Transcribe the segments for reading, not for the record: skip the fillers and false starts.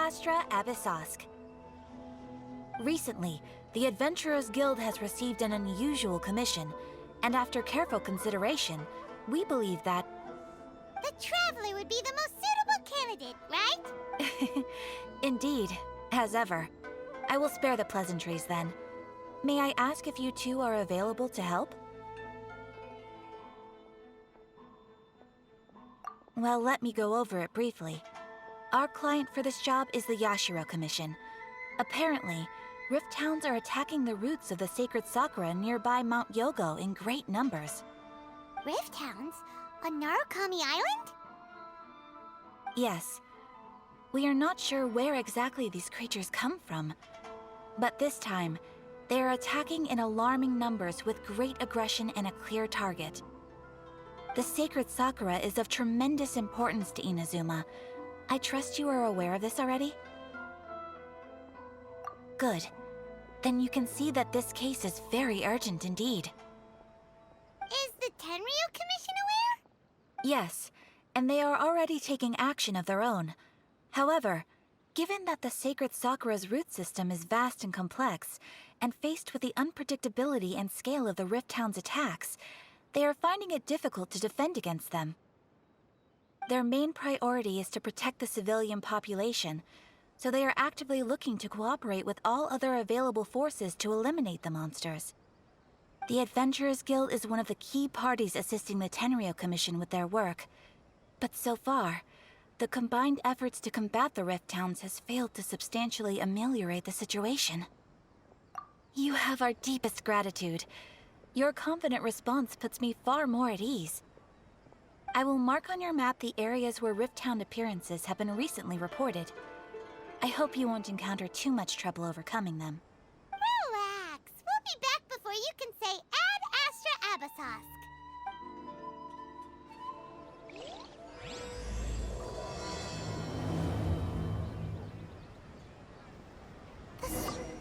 Astra Abyssosk. Recently, the Adventurers Guild has received an unusual commission, and after careful consideration, we believe that... The Traveler would be the most suitable candidate, right? Indeed, as ever. I will spare the pleasantries then. May I ask if you two are available to help? Well, let me go over it briefly. Our client for this job is the Yashiro Commission. Apparently, Rift Hounds are attacking the roots of the sacred Sakura nearby Mount Yogo in great numbers. Rift Hounds? On Narukami Island? Yes. We are not sure where exactly these creatures come from. But this time, they are attacking in alarming numbers with great aggression and a clear target. The sacred Sakura is of tremendous importance to Inazuma. I trust you are aware of this already? Good. Then you can see that this case is very urgent indeed. Is the Tenryu Commission aware? Yes, and they are already taking action of their own. However, given that the sacred Sakura's root system is vast and complex, and faced with the unpredictability and scale of the Rift Hound's attacks, they are finding it difficult to defend against them. Their main priority is to protect the civilian population, so they are actively looking to cooperate with all other available forces to eliminate the monsters. The Adventurers Guild is one of the key parties assisting the Tenryu Commission with their work, but so far, the combined efforts to combat the Rift Hounds has failed to substantially ameliorate the situation. You have our deepest gratitude. Your confident response puts me far more at ease. I will mark on your map the areas where Rift Hound appearances have been recently reported. I hope you won't encounter too much trouble overcoming them. Relax. We'll be back before you can say Ad Astra Abyssosk.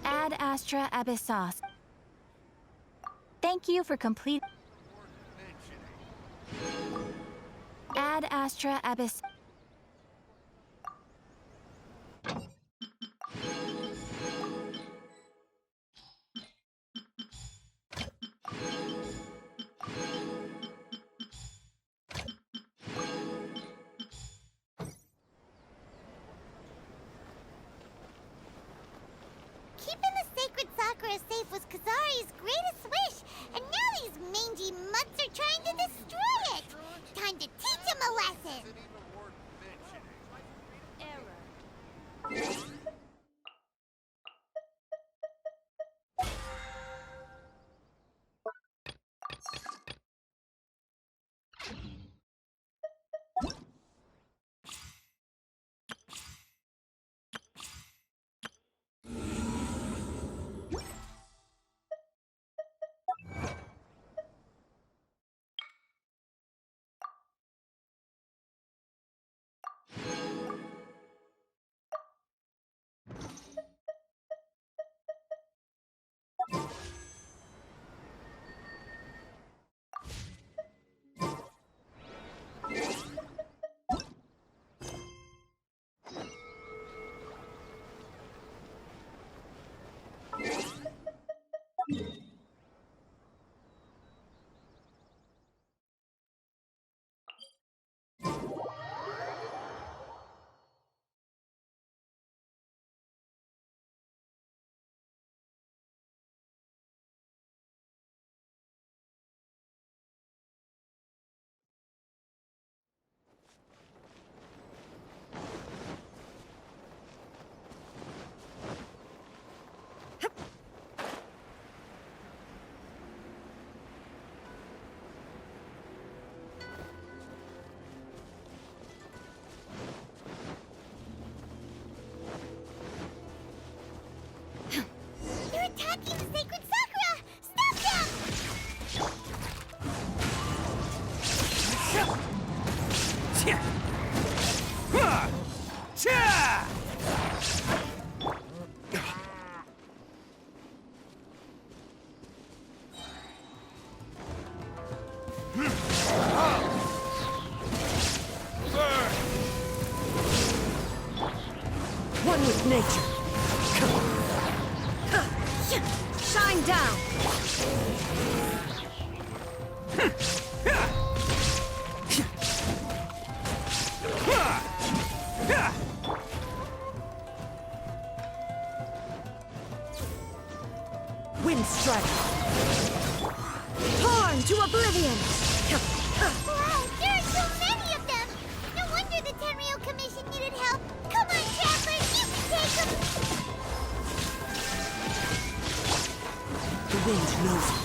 Ad Astra Abyssosk. Thank you for complete... Ad Astra Abyss... Keeping the sacred Sakura safe was Kazari's greatest wish, and now these mangy mutts are trying to destroy it! Time to teach him a lesson! Attacking the sacred Sakura! Stop One nature. Shine down! Wind strike. Torn to oblivion! Wow, there are so many of them! No wonder the Tenryou Commission needed help! Come on, travelers, you can take them! The wind knows me.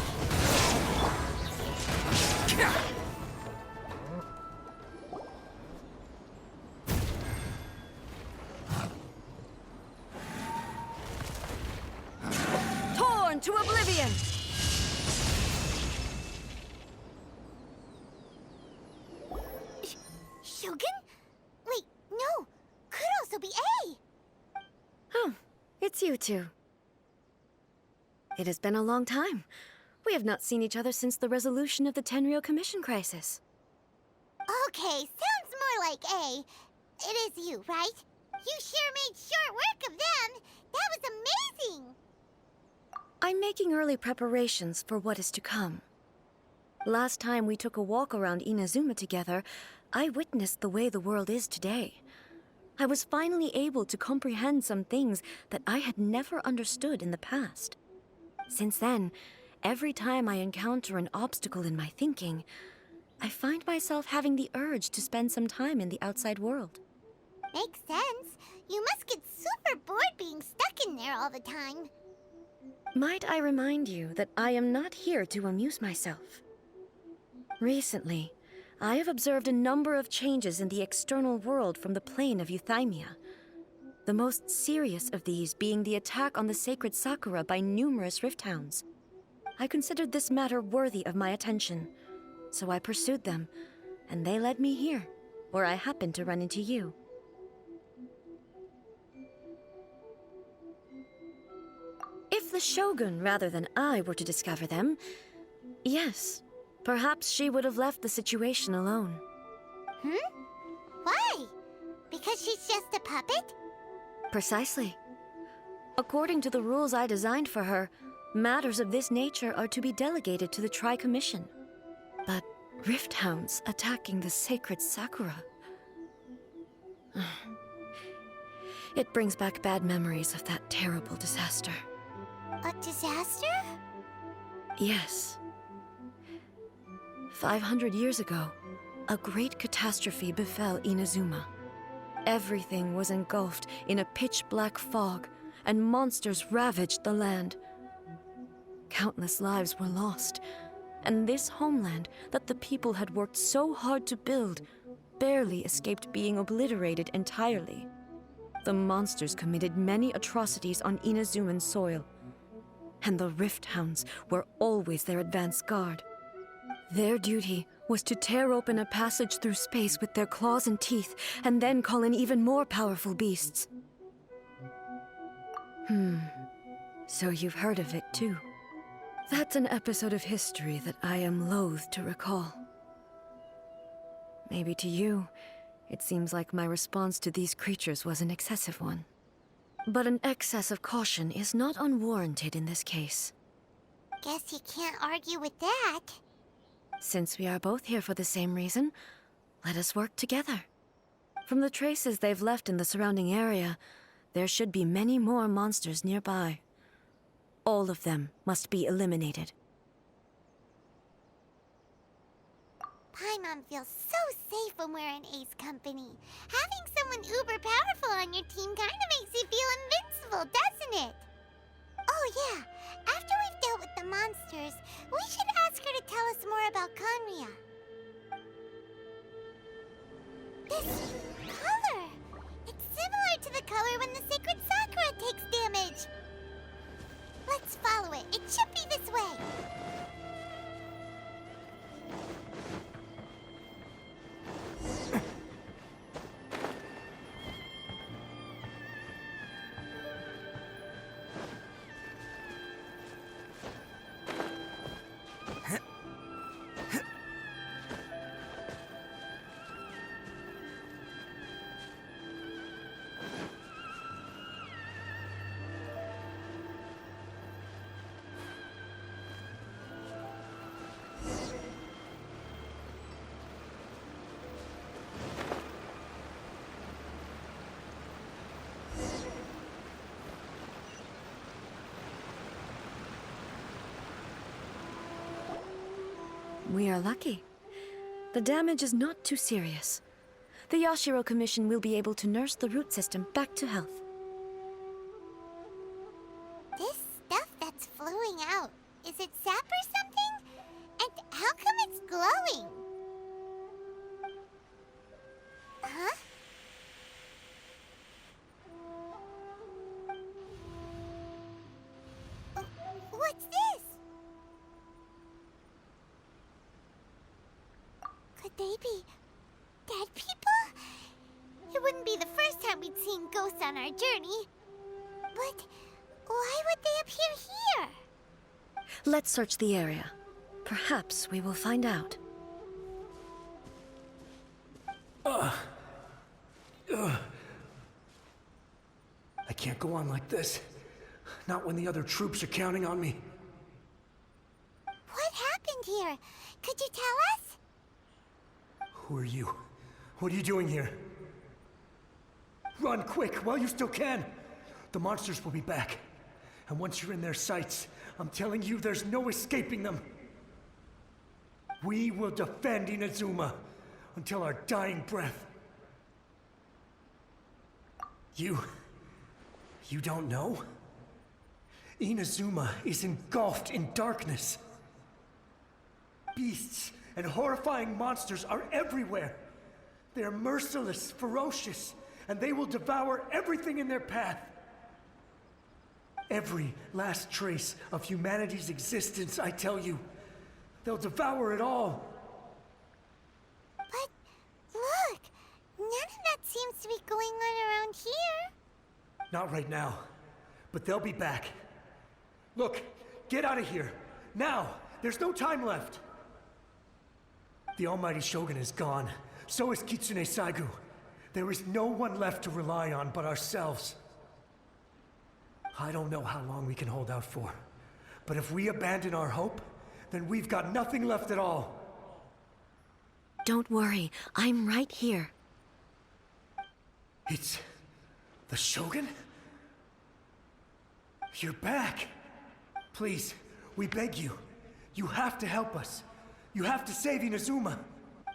Torn to oblivion! Shogun? Wait, no! Could also be A! Oh, it's you two. It has been a long time. We have not seen each other since the resolution of the Tenryou Commission crisis. Okay, sounds more like A. It is you, right? You sure made short work of them! That was amazing! I'm making early preparations for what is to come. Last time we took a walk around Inazuma together, I witnessed the way the world is today. I was finally able to comprehend some things that I had never understood in the past. Since then, every time I encounter an obstacle in my thinking, I find myself having the urge to spend some time in the outside world. Makes sense. You must get super bored being stuck in there all the time. Might I remind you that I am not here to amuse myself? Recently, I have observed a number of changes in the external world from the plane of Euthymia. The most serious of these being the attack on the sacred Sakura by numerous rift hounds. I considered this matter worthy of my attention, so I pursued them, and they led me here, where I happened to run into you. If the Shogun rather than I were to discover them, yes, perhaps she would have left the situation alone. Why? Because she's just a puppet? Precisely. According to the rules I designed for her, matters of this nature are to be delegated to the Tri-Commission. But rift hounds attacking the sacred Sakura... It brings back bad memories of that terrible disaster. A disaster? Yes. 500 years ago, a great catastrophe befell Inazuma. Everything was engulfed in a pitch-black fog, and monsters ravaged the land. Countless lives were lost, and this homeland that the people had worked so hard to build barely escaped being obliterated entirely. The monsters committed many atrocities on Inazuman soil, and the Rift Hounds were always their advance guard. Their duty was to tear open a passage through space with their claws and teeth, and then call in even more powerful beasts. So you've heard of it too. That's an episode of history that I am loath to recall. Maybe to you, it seems like my response to these creatures was an excessive one. But an excess of caution is not unwarranted in this case. Guess you can't argue with that. Since we are both here for the same reason, let us work together. From the traces they've left in the surrounding area, there should be many more monsters nearby. All of them must be eliminated. Paimon feels so safe when we're in Ace company. Having someone uber powerful on your team kinda makes you feel invincible, doesn't it? Oh yeah, after we've dealt with the monsters, we should ask her to tell us more about Conria. This color! It's similar to the color when the sacred Sakura takes damage. Let's follow it. It should be this way. We are lucky. The damage is not too serious. The Yashiro Commission will be able to nurse the root system back to health. This stuff that's flowing out, is it sap or something? And how come it's glowing? Huh? What's this? Could they be dead people? It wouldn't be the first time we'd seen ghosts on our journey. But why would they appear here? Let's search the area. Perhaps we will find out. I can't go on like this. Not when the other troops are counting on me. What happened here? Could you tell us? Who are you? What are you doing here? Run quick while you still can. The monsters will be back. And once you're in their sights, I'm telling you there's no escaping them. We will defend Inazuma until our dying breath. You don't know? Inazuma is engulfed in darkness. Beasts and horrifying monsters are everywhere. They are merciless, ferocious, and they will devour everything in their path. Every last trace of humanity's existence, I tell you. They'll devour it all. But look, none of that seems to be going on around here. Not right now, but they'll be back. Look, get out of here. Now! There's no time left! The Almighty Shogun is gone. So is Kitsune Saigu. There is no one left to rely on but ourselves. I don't know how long we can hold out for. But if we abandon our hope, then we've got nothing left at all. Don't worry, I'm right here. It's the Shogun? You're back! Please, we beg you. You have to help us. You have to save Inazuma.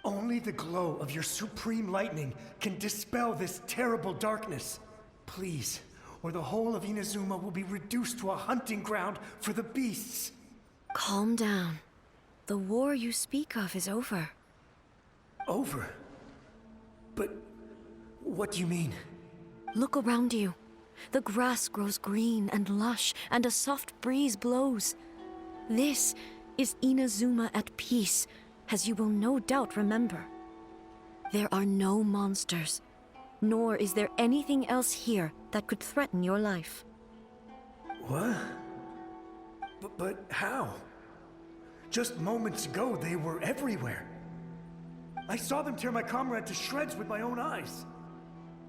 Only the glow of your supreme lightning can dispel this terrible darkness. Please, or the whole of Inazuma will be reduced to a hunting ground for the beasts. Calm down. The war you speak of is over. Over? But what do you mean? Look around you. The grass grows green and lush, and a soft breeze blows. This is Inazuma at peace, as you will no doubt remember. There are no monsters, nor is there anything else here that could threaten your life. What? But how? Just moments ago, they were everywhere. I saw them tear my comrade to shreds with my own eyes.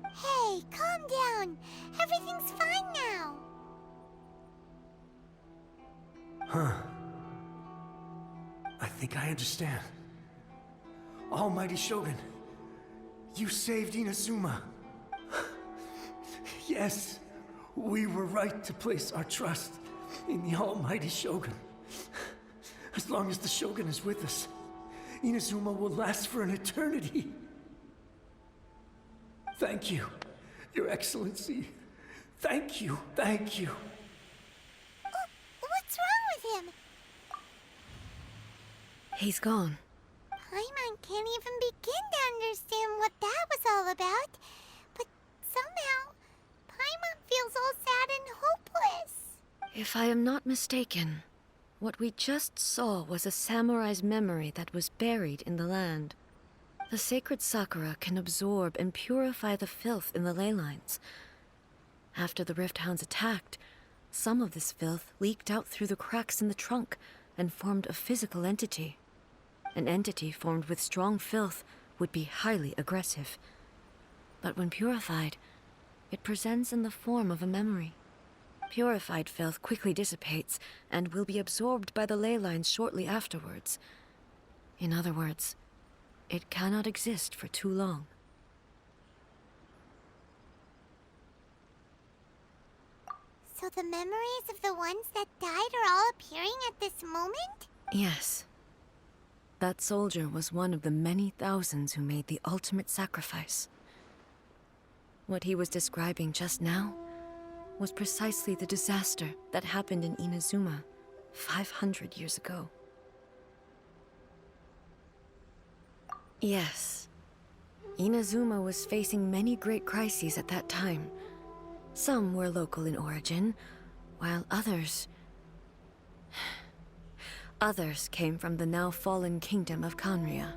Hey, calm down. Everything's fine now. Huh. I think I understand. Almighty Shogun, you saved Inazuma. Yes, we were right to place our trust in the Almighty Shogun. As long as the Shogun is with us, Inazuma will last for an eternity. Thank you, Your Excellency. Thank you, thank you. What's wrong with him? He's gone. Paimon can't even begin to understand what that was all about. But somehow, Paimon feels all sad and hopeless. If I am not mistaken, what we just saw was a samurai's memory that was buried in the land. The sacred sakura can absorb and purify the filth in the ley lines. After the Rift Hounds attacked, some of this filth leaked out through the cracks in the trunk and formed a physical entity. An entity formed with strong filth would be highly aggressive. But when purified, it presents in the form of a memory. Purified filth quickly dissipates and will be absorbed by the ley lines shortly afterwards. In other words, it cannot exist for too long. So the memories of the ones that died are all appearing at this moment? Yes. That soldier was one of the many thousands who made the ultimate sacrifice. What he was describing just now was precisely the disaster that happened in Inazuma 500 years ago. Yes, Inazuma was facing many great crises at that time. Some were local in origin, while others came from the now fallen kingdom of Kanria.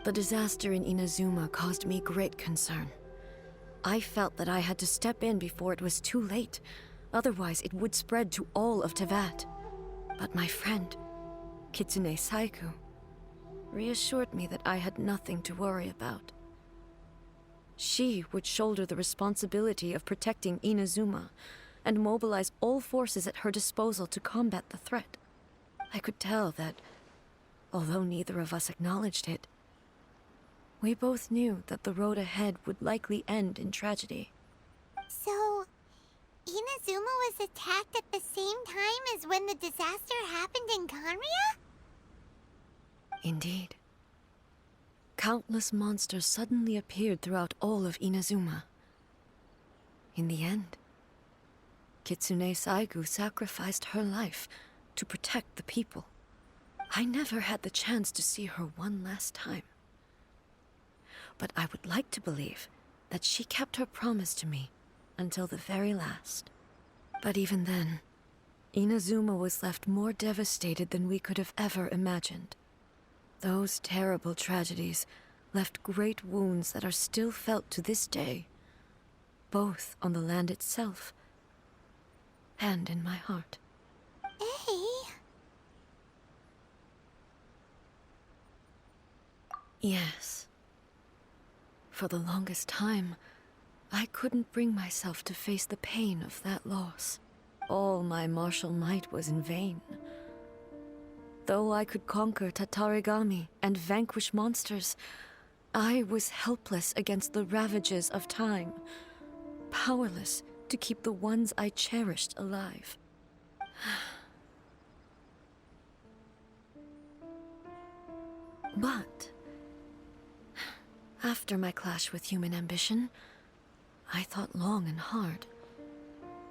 The disaster in Inazuma caused me great concern. I felt that I had to step in before it was too late, otherwise it would spread to all of Tevat. But my friend, Kitsune Saiku, reassured me that I had nothing to worry about. She would shoulder the responsibility of protecting Inazuma and mobilize all forces at her disposal to combat the threat. I could tell that, although neither of us acknowledged it, we both knew that the road ahead would likely end in tragedy. So, Inazuma was attacked at the same time as when the disaster happened in Kanria? Indeed. Countless monsters suddenly appeared throughout all of Inazuma. In the end, Kitsune Saigu sacrificed her life to protect the people. I never had the chance to see her one last time. But I would like to believe that she kept her promise to me until the very last. But even then, Inazuma was left more devastated than we could have ever imagined. Those terrible tragedies left great wounds that are still felt to this day, both on the land itself and in my heart. Hey. Yes. For the longest time, I couldn't bring myself to face the pain of that loss. All my martial might was in vain. Though I could conquer Tatarigami and vanquish monsters, I was helpless against the ravages of time, powerless to keep the ones I cherished alive. But after my clash with human ambition, I thought long and hard.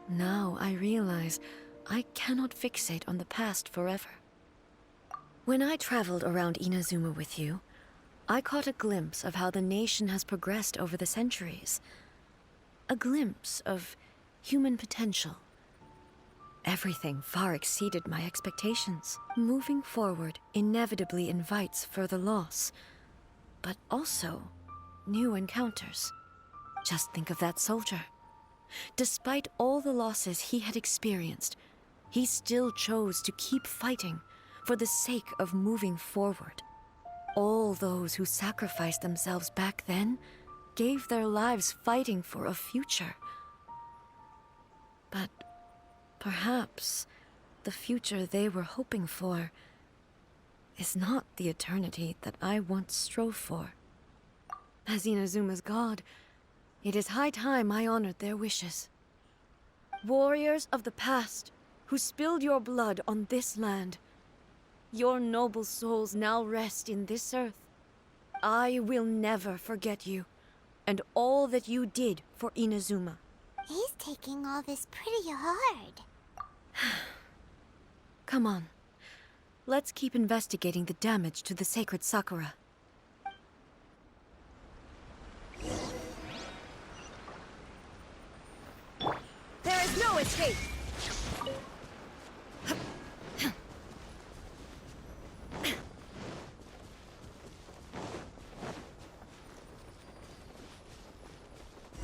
Now I realize I cannot fixate on the past forever. When I traveled around Inazuma with you, I caught a glimpse of how the nation has progressed over the centuries. A glimpse of human potential. Everything far exceeded my expectations. Moving forward inevitably invites further loss, but also new encounters. Just think of that soldier. Despite all the losses he had experienced, he still chose to keep fighting for the sake of moving forward. All those who sacrificed themselves back then gave their lives fighting for a future. But perhaps the future they were hoping for is not the eternity that I once strove for. As Inazuma's god, it is high time I honored their wishes. Warriors of the past, who spilled your blood on this land, your noble souls now rest in this earth. I will never forget you, and all that you did for Inazuma. He's taking all this pretty hard. Come on. Let's keep investigating the damage to the sacred Sakura. There is no escape!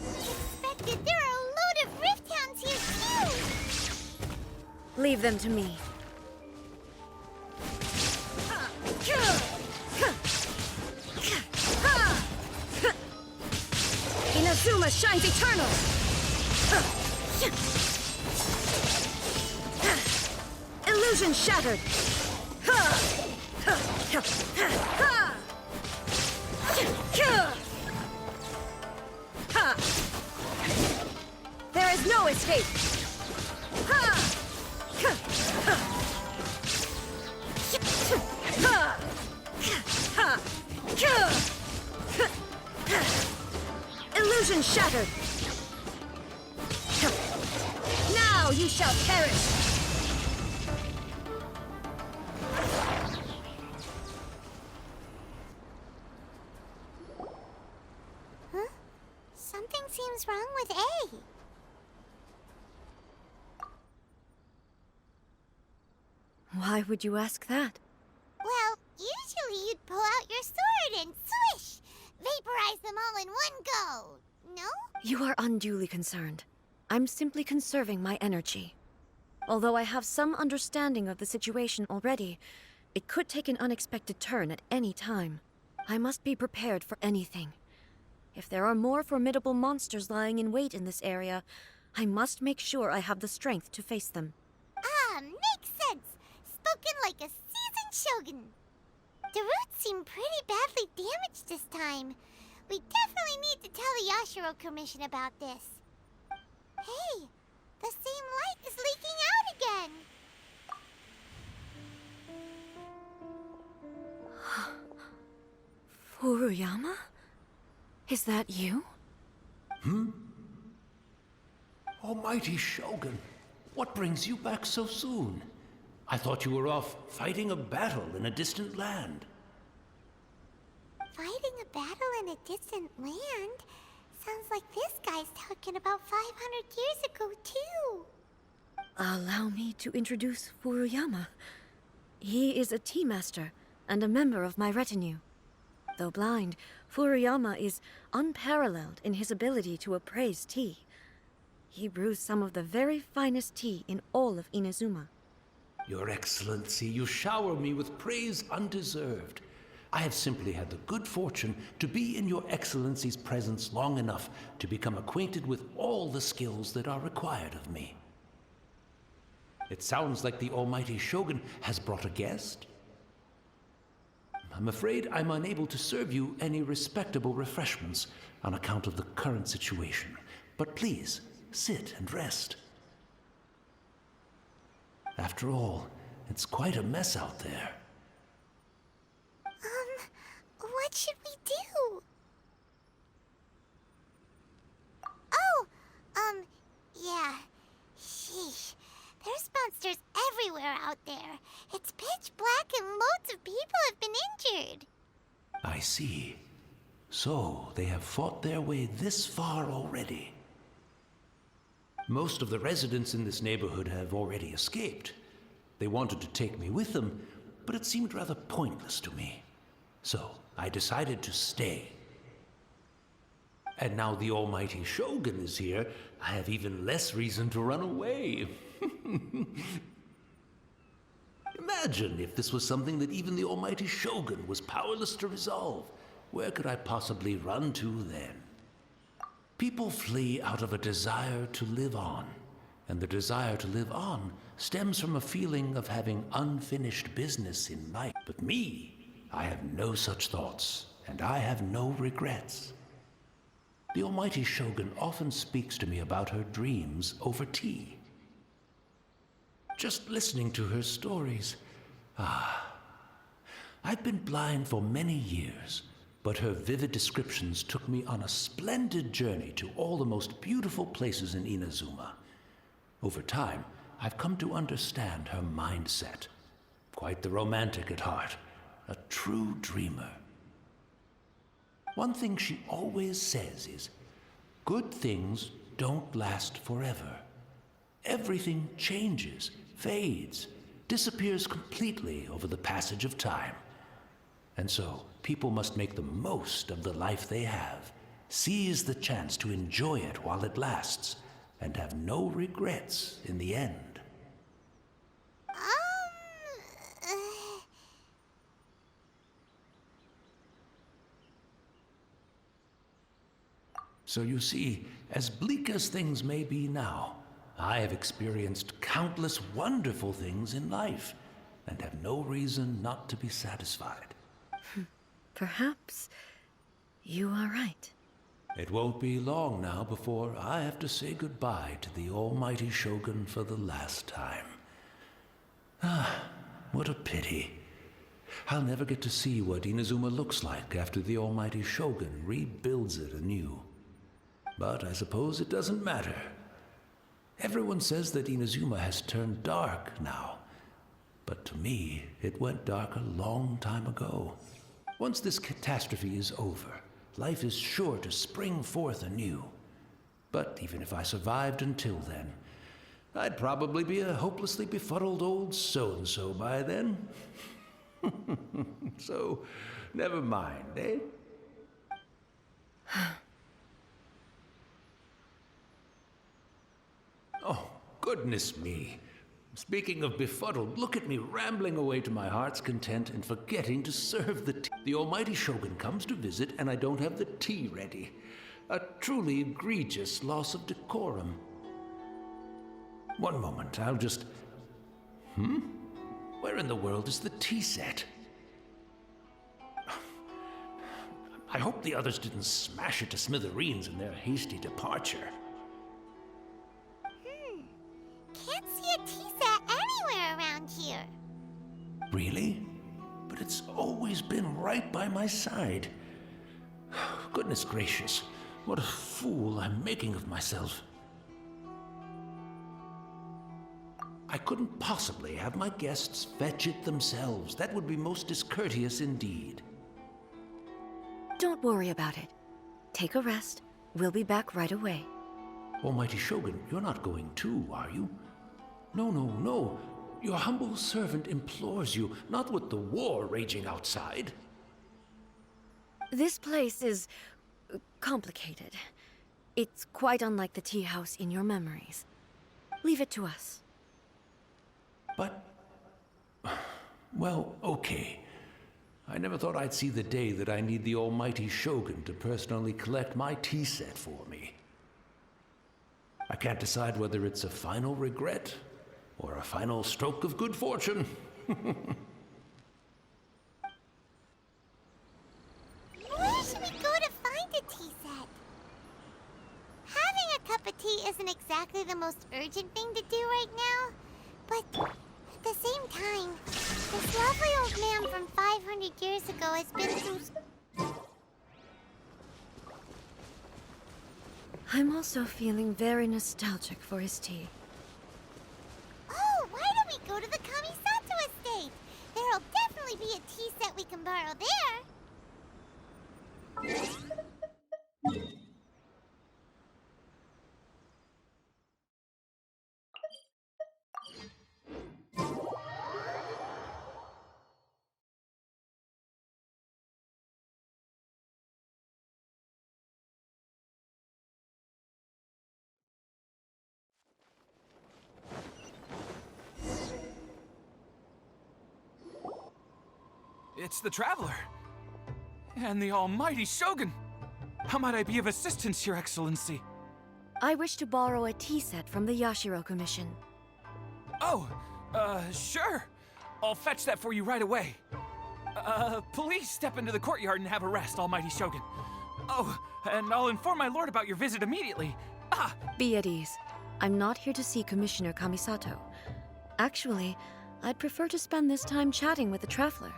Expected there are a load of Rift Hounds here too! Leave them to me. Inazuma shines eternal! Illusion shattered! There is no escape! Illusion shattered! Now you shall perish! Huh? Something seems wrong with A. Why would you ask that? Well, usually you'd pull out your sword and swish! Vaporize them all in one go! No? You are unduly concerned. I'm simply conserving my energy. Although I have some understanding of the situation already, it could take an unexpected turn at any time. I must be prepared for anything. If there are more formidable monsters lying in wait in this area, I must make sure I have the strength to face them. Ah, makes sense! Spoken like a seasoned shogun. The roots seem pretty badly damaged this time. We definitely need to tell the Yashiro Commission about this. Hey, the same light is leaking out again! Furuyama? Is that you? Almighty Shogun, what brings you back so soon? I thought you were off fighting a battle in a distant land. Fighting a battle in a distant land? Sounds like this guy's talking about 500 years ago, too. Allow me to introduce Furuyama. He is a tea master and a member of my retinue. Though blind, Furuyama is unparalleled in his ability to appraise tea. He brews some of the very finest tea in all of Inazuma. Your Excellency, you shower me with praise undeserved. I have simply had the good fortune to be in Your Excellency's presence long enough to become acquainted with all the skills that are required of me. It sounds like the Almighty Shogun has brought a guest. I'm afraid I'm unable to serve you any respectable refreshments on account of the current situation. But please, sit and rest. After all, it's quite a mess out there. What should we do? Oh, yeah. Sheesh. There's monsters everywhere out there. It's pitch black and loads of people have been injured. I see. So, they have fought their way this far already. Most of the residents in this neighborhood have already escaped. They wanted to take me with them, but it seemed rather pointless to me. So, I decided to stay. And now the Almighty Shogun is here, I have even less reason to run away. Imagine if this was something that even the Almighty Shogun was powerless to resolve. Where could I possibly run to then? People flee out of a desire to live on, and the desire to live on stems from a feeling of having unfinished business in life. But me, I have no such thoughts, and I have no regrets. The Almighty Shogun often speaks to me about her dreams over tea. Just listening to her stories, I've been blind for many years, but her vivid descriptions took me on a splendid journey to all the most beautiful places in Inazuma. Over time, I've come to understand her mindset. Quite the romantic at heart, a true dreamer. One thing she always says is, good things don't last forever. Everything changes, fades, disappears completely over the passage of time. And so, people must make the most of the life they have, seize the chance to enjoy it while it lasts, and have no regrets in the end. So you see, as bleak as things may be now, I have experienced countless wonderful things in life, and have no reason not to be satisfied. Perhaps you are right. It won't be long now before I have to say goodbye to the Almighty Shogun for the last time. What a pity. I'll never get to see what Inazuma looks like after the Almighty Shogun rebuilds it anew. But I suppose it doesn't matter. Everyone says that Inazuma has turned dark now. But to me, it went dark a long time ago. Once this catastrophe is over, life is sure to spring forth anew. But even if I survived until then, I'd probably be a hopelessly befuddled old so-and-so by then. So, never mind, eh? Oh, goodness me. Speaking of befuddled, look at me rambling away to my heart's content and forgetting to serve the tea. The almighty Shogun comes to visit and I don't have the tea ready. A truly egregious loss of decorum. One moment, I'll just... Where in the world is the tea set? I hope the others didn't smash it to smithereens in their hasty departure. Can't see a tea set anywhere around here. Really? But it's always been right by my side. Goodness gracious, what a fool I'm making of myself. I couldn't possibly have my guests fetch it themselves. That would be most discourteous indeed. Don't worry about it. Take a rest. We'll be back right away. Almighty Shogun, you're not going too, are you? No, no, no. Your humble servant implores you, not with the war raging outside. This place is complicated. It's quite unlike the tea house in your memories. Leave it to us. But... well, okay. I never thought I'd see the day that I need the almighty Shogun to personally collect my tea set for me. I can't decide whether it's a final regret or a final stroke of good fortune. Where should we go to find a tea set? Having a cup of tea isn't exactly the most urgent thing to do right now, but at the same time, this lovely old man from 500 years ago has been through... I'm also feeling very nostalgic for his tea. Oh, why don't we go to the Kamisato estate? There'll definitely be a tea set we can borrow there. It's the Traveler. And the almighty Shogun. How might I be of assistance, Your Excellency? I wish to borrow a tea set from the Yashiro Commission. Oh, sure. I'll fetch that for you right away. Please step into the courtyard and have a rest, almighty Shogun. Oh, and I'll inform my lord about your visit immediately. Ah! Be at ease. I'm not here to see Commissioner Kamisato. Actually, I'd prefer to spend this time chatting with the Traveler.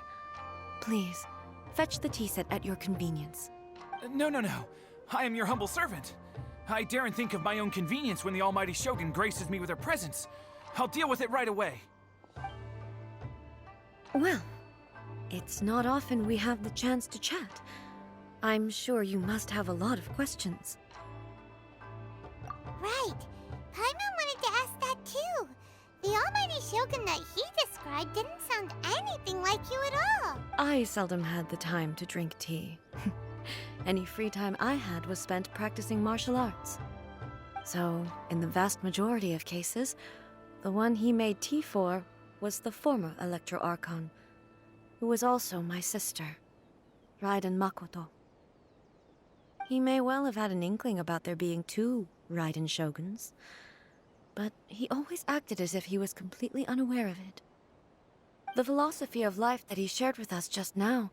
Please, fetch the tea set at your convenience. No. I am your humble servant. I daren't think of my own convenience when the almighty Shogun graces me with her presence. I'll deal with it right away. Well, it's not often we have the chance to chat. I'm sure you must have a lot of questions. Right. Paimon wanted to ask that too. The almighty Shogun that he described didn't sound anything like you at all. I seldom had the time to drink tea. Any free time I had was spent practicing martial arts. So, in the vast majority of cases, the one he made tea for was the former Electro Archon, who was also my sister, Raiden Makoto. He may well have had an inkling about there being two Raiden Shoguns, but he always acted as if he was completely unaware of it. The philosophy of life that he shared with us just now,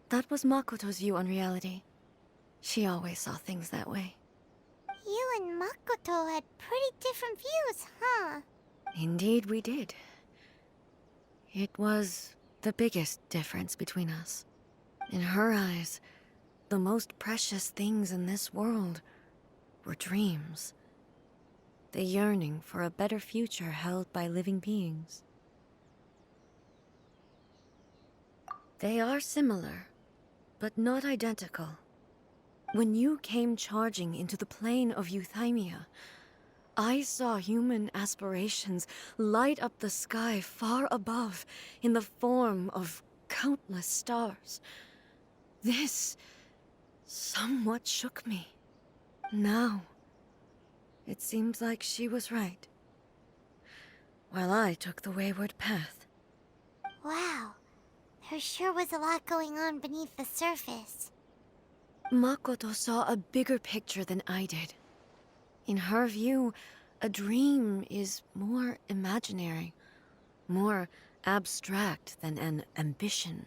that was Makoto's view on reality. She always saw things that way. You and Makoto had pretty different views, huh? Indeed we did. It was the biggest difference between us. In her eyes, the most precious things in this world were dreams. The yearning for a better future held by living beings. They are similar, but not identical. When you came charging into the plane of Euthymia, I saw human aspirations light up the sky far above in the form of countless stars. This somewhat shook me. Now, it seems like she was right, while I took the wayward path. Wow, there sure was a lot going on beneath the surface. Makoto saw a bigger picture than I did. In her view, a dream is more imaginary, more abstract than an ambition.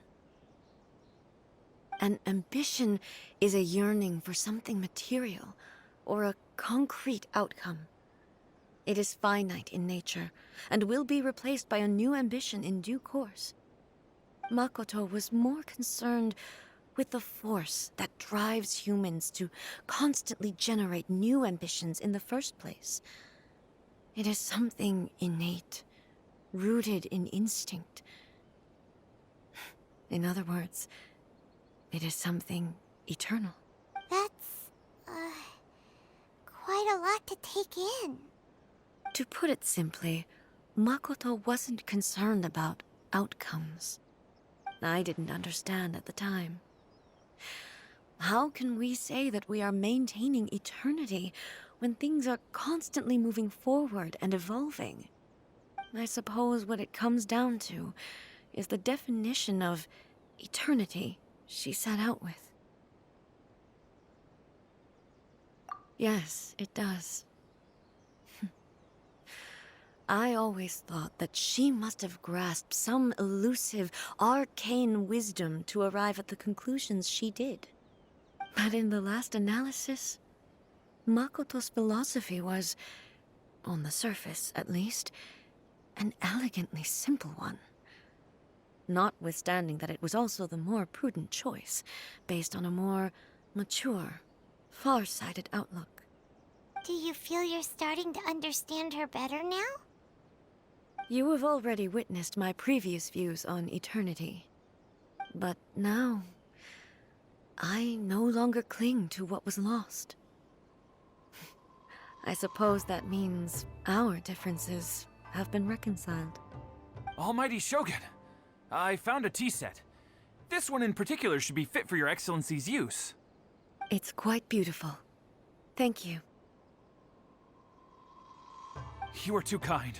An ambition is a yearning for something material, or a concrete outcome. It is finite in nature, and will be replaced by a new ambition in due course. Makoto was more concerned with the force that drives humans to constantly generate new ambitions in the first place. It is something innate, rooted in instinct. In other words, it is something eternal. That's, quite a lot to take in. To put it simply, Makoto wasn't concerned about outcomes. I didn't understand at the time. How can we say that we are maintaining eternity when things are constantly moving forward and evolving? I suppose what it comes down to is the definition of eternity she set out with. Yes, it does. I always thought that she must have grasped some elusive, arcane wisdom to arrive at the conclusions she did. But in the last analysis, Makoto's philosophy was, on the surface at least, an elegantly simple one. Notwithstanding that it was also the more prudent choice, based on a more mature, far-sighted outlook. Do you feel you're starting to understand her better now? You have already witnessed my previous views on eternity. But now, I no longer cling to what was lost. I suppose that means our differences have been reconciled. Almighty Shogun, I found a tea set. This one in particular should be fit for your Excellency's use. It's quite beautiful. Thank you. You are too kind.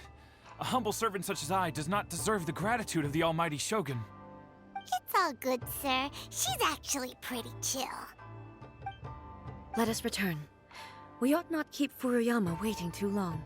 A humble servant such as I does not deserve the gratitude of the Almighty Shogun. It's all good, sir. She's actually pretty chill. Let us return. We ought not keep Furuyama waiting too long.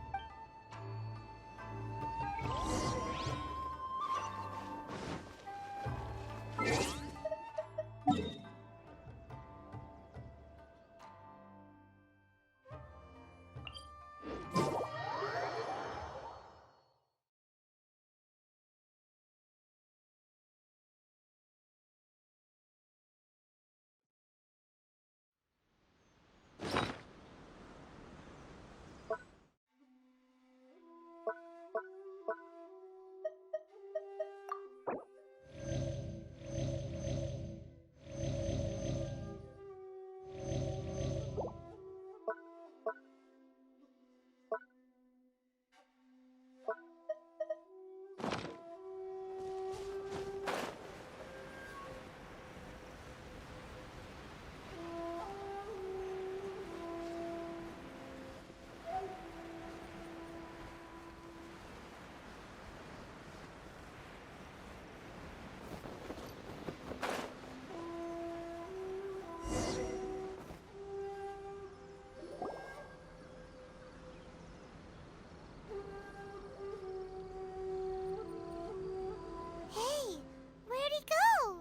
Hey, where'd he go?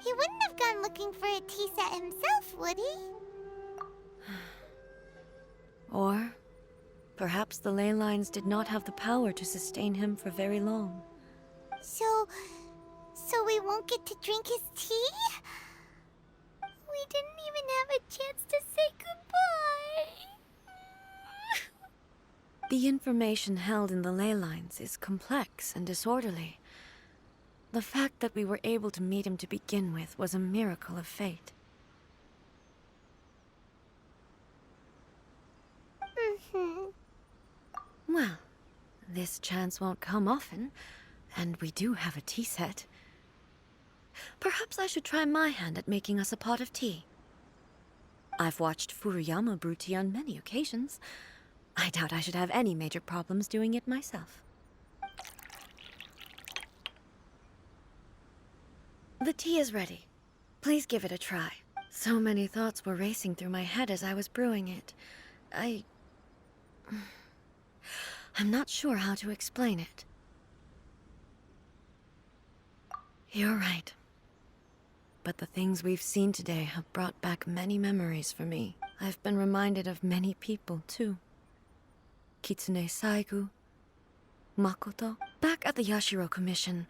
He wouldn't have gone looking for a tea set himself, would he? Or perhaps the ley lines did not have the power to sustain him for very long. So we won't get to drink his tea? We didn't even have a chance to say goodbye. The information held in the ley lines is complex and disorderly. The fact that we were able to meet him to begin with was a miracle of fate. Well, this chance won't come often, and we do have a tea set. Perhaps I should try my hand at making us a pot of tea. I've watched Furuyama brew tea on many occasions. I doubt I should have any major problems doing it myself. The tea is ready. Please give it a try. So many thoughts were racing through my head as I was brewing it. I'm not sure how to explain it. You're right. But the things we've seen today have brought back many memories for me. I've been reminded of many people, too. Kitsune Saigu, Makoto. Back at the Yashiro Commission,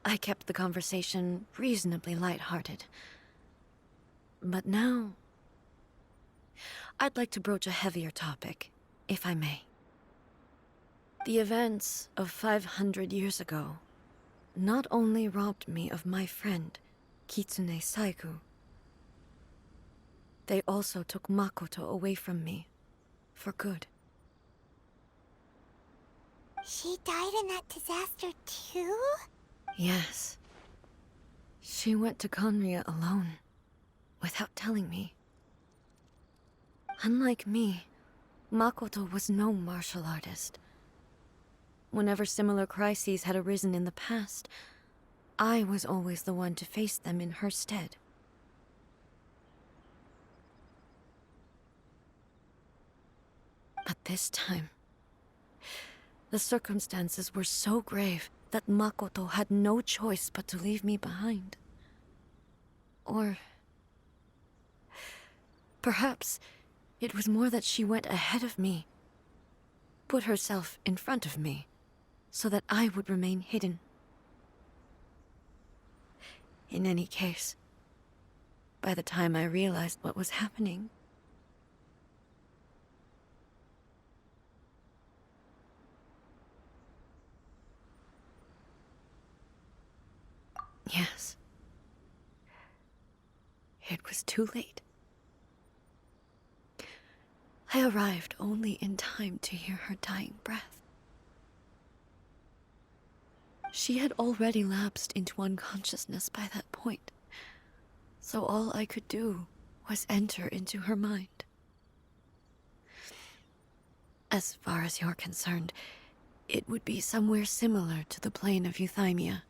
I kept the conversation reasonably lighthearted. But now, I'd like to broach a heavier topic, if I may. The events of 500 years ago not only robbed me of my friend, Kitsune Saigu, they also took Makoto away from me, for good. She died in that disaster too? Yes. She went to Conria alone, without telling me. Unlike me, Makoto was no martial artist. Whenever similar crises had arisen in the past, I was always the one to face them in her stead. But this time, the circumstances were so grave that Makoto had no choice but to leave me behind. Or perhaps it was more that she went ahead of me, put herself in front of me, so that I would remain hidden. In any case, by the time I realized what was happening, yes, it was too late. I arrived only in time to hear her dying breath. She had already lapsed into unconsciousness by that point, so all I could do was enter into her mind. As far as you're concerned, it would be somewhere similar to the plane of euthymia.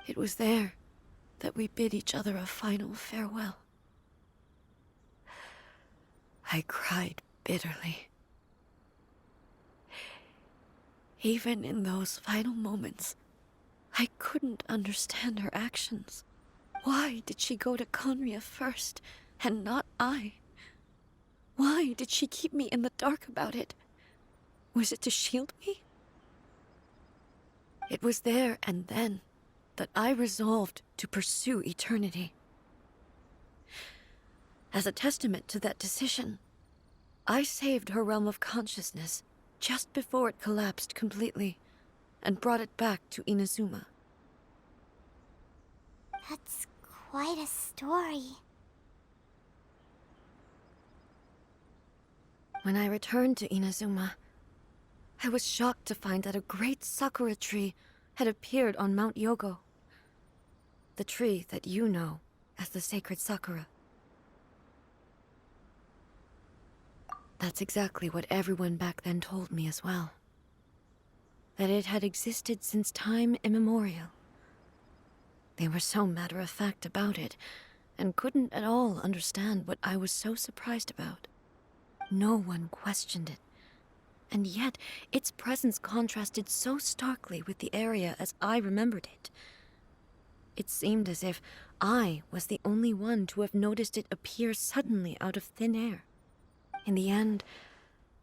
It was there that we bid each other a final farewell. I cried bitterly. Even in those final moments, I couldn't understand her actions. Why did she go to Conria first, and not I? Why did she keep me in the dark about it? Was it to shield me? It was there and then that I resolved to pursue eternity. As a testament to that decision, I saved her realm of consciousness just before it collapsed completely, and brought it back to Inazuma. That's quite a story. When I returned to Inazuma, I was shocked to find that a great sakura tree had appeared on Mount Yogo. The tree that you know as the sacred sakura. That's exactly what everyone back then told me as well. That it had existed since time immemorial. They were so matter-of-fact about it, and couldn't at all understand what I was so surprised about. No one questioned it, and yet its presence contrasted so starkly with the area as I remembered it. It seemed as if I was the only one to have noticed it appear suddenly out of thin air. In the end,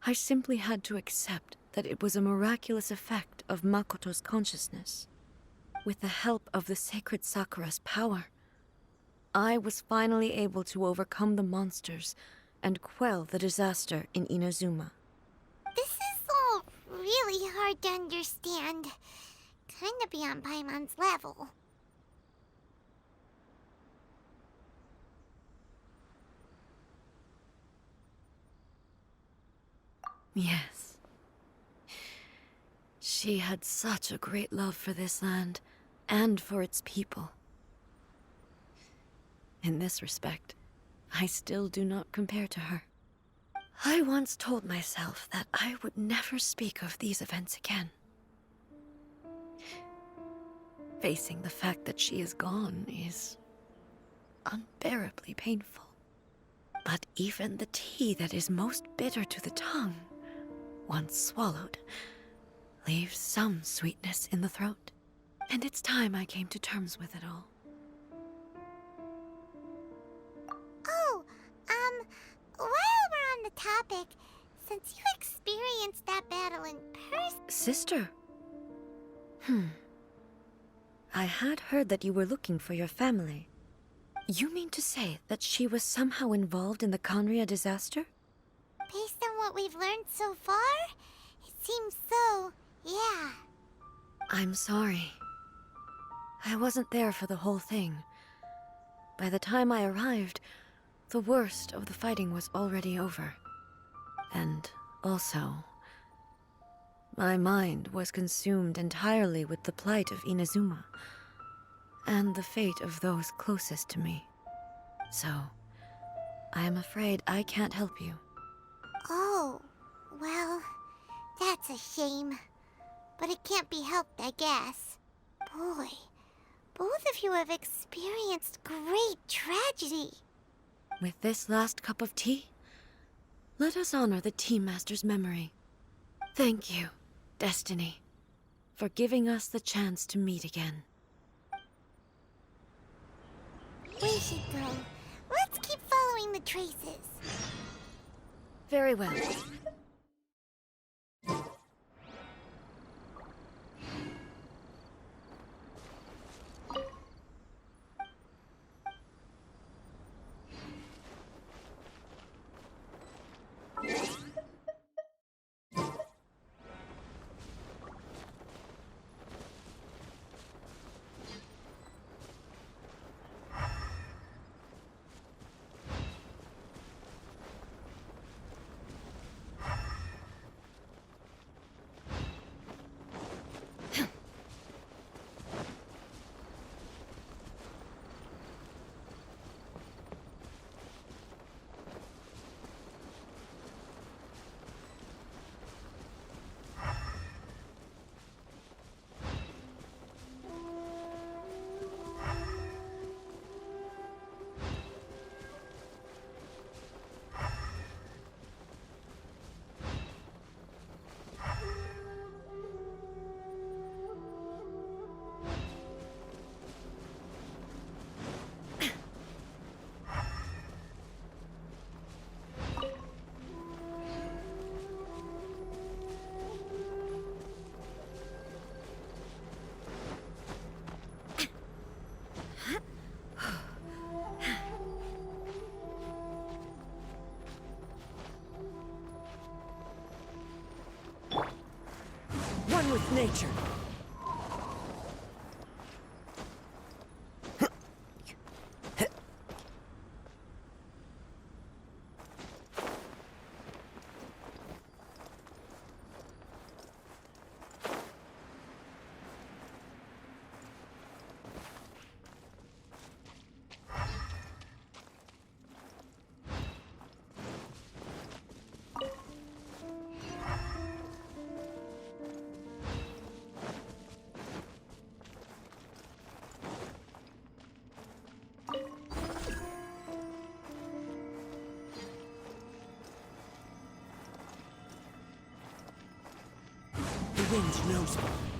I simply had to accept that it was a miraculous effect of Makoto's consciousness. With the help of the sacred Sakura's power, I was finally able to overcome the monsters and quell the disaster in Inazuma. This is all really hard to understand. Kinda beyond Paimon's level. Yes. She had such a great love for this land, and for its people. In this respect, I still do not compare to her. I once told myself that I would never speak of these events again. Facing the fact that she is gone is unbearably painful. But even the tea that is most bitter to the tongue, once swallowed, leaves some sweetness in the throat. And it's time I came to terms with it all. Oh, while we're on the topic, since you experienced that battle in person... Sister? I had heard that you were looking for your family. You mean to say that she was somehow involved in the Conria disaster? Based on what we've learned so far, it seems so, yeah. I'm sorry. I wasn't there for the whole thing. By the time I arrived, the worst of the fighting was already over. And also, my mind was consumed entirely with the plight of Inazuma, and the fate of those closest to me. So, I am afraid I can't help you. Oh, well, that's a shame. But it can't be helped, I guess. Boy, both of you have experienced great tragedy. With this last cup of tea, let us honor the Tea Master's memory. Thank you, Destiny, for giving us the chance to meet again. We should go. Let's keep following the traces. Very well. One with nature. The wind knows me.